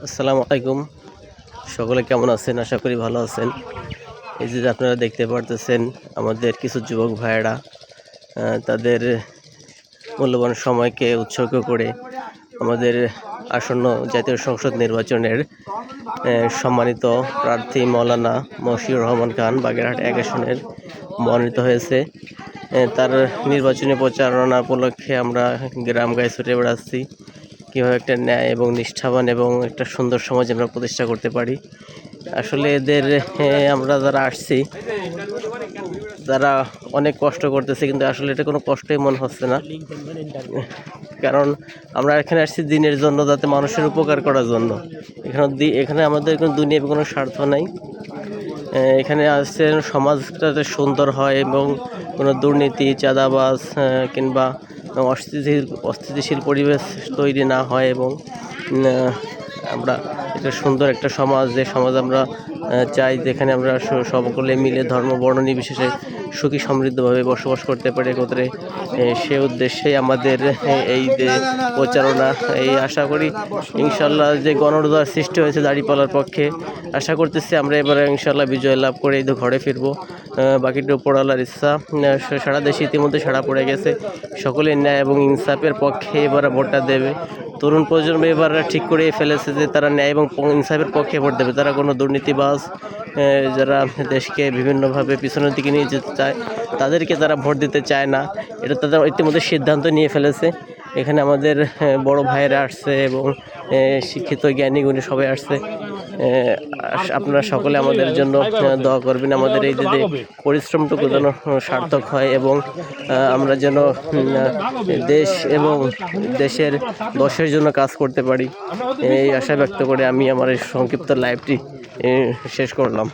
আসসালামু আলাইকুম। সকলে কেমন আছেন? আশা করি ভালো আছেন। এই যে আপনারা দেখতে পারতেছেন আমাদের কিছু যুবক ভাইয়েরা তাদের মূল্যবান সময়কে উৎসর্গ করে আমাদের আসন্ন জাতীয় সংসদ নির্বাচনের সম্মানিত প্রার্থী মাওলানা মশিউর রহমান খান বাগেরহাট ১ আসনের মনোনীত হয়েছে। তার নির্বাচনী প্রচারণা উপলক্ষে আমরা গ্রাম-গঞ্জে ছুটে বেড়াচ্ছি। কীভাবে একটা ন্যায় এবং নিষ্ঠাবান এবং একটা সুন্দর সমাজ আমরা প্রতিষ্ঠা করতে পারি। আসলে এদের আমরা যারা আসছি তারা অনেক কষ্ট করতেছে, কিন্তু আসলে এটা কোনো কষ্টই মনে হচ্ছে না। কারণ আমরা এখানে আসছি দিনের জন্য, যাতে মানুষের উপকার করার জন্য। এখানে আমাদের কোনো দুনিয়ার কোনো স্বার্থ নাই। এখানে আসছে সমাজটা যাতে সুন্দর হয় এবং কোনো দুর্নীতি, চাঁদাবাজ কিংবা অস্থিতিশীল পরিবেশ তৈরি না হয়, এবং আমরা একটা সুন্দর একটা সমাজ, যে সমাজ আমরা চাই, যেখানে আমরা সকলে মিলে ধর্ম বর্ণ নির্বিশেষে সুখী সমৃদ্ধভাবে বসবাস করতে পারি একত্রে। সে উদ্দেশ্যেই আমাদের এই যে প্রচারণা। এই আশা করি ইনশাল্লাহ যে গণরোধার সৃষ্টি হয়েছে দাঁড়িপাল্লার পক্ষে, আশা করতেছি আমরা এবারে ইনশাল্লাহ বিজয় লাভ করে এই তো ঘরে ফিরবো। বাকিটা উপরওয়ালার ইচ্ছা। সারা দেশে ইতিমধ্যে সাড়া পড়ে গেছে, সকলে ন্যায় এবং ইনসাফের পক্ষে এবারে ভোটটা দেবে। তরুণ প্রজন্ম এবার ঠিক করে ফেলেছে যে তারা ন্যায় এবং ইনসাফের পক্ষে ভোট দেবে। তারা কোনো দুর্নীতিবাজ যারা দেশকে বিভিন্নভাবে পিছনের দিকে নিয়ে যেতে চায় তাদেরকে তারা ভোট দিতে চায় না। এটা তাদের ইতিমধ্যে সিদ্ধান্ত নিয়ে ফেলেছে। এখানে আমাদের বড় ভাইয়েরা আসছে এবং শিক্ষিত জ্ঞানী গুণী সবাই আসছে। আপনারা সকলে আমাদের জন্য দোয়া করবেন, আমাদের এই যে পরিশ্রমটুকু যেন সার্থক হয় এবং আমরা যেন দেশ এবং দেশের দশের জন্য কাজ করতে পারি। এই আশা ব্যক্ত করে আমি আমার এই সংক্ষিপ্ত লাইভটি শেষ করলাম।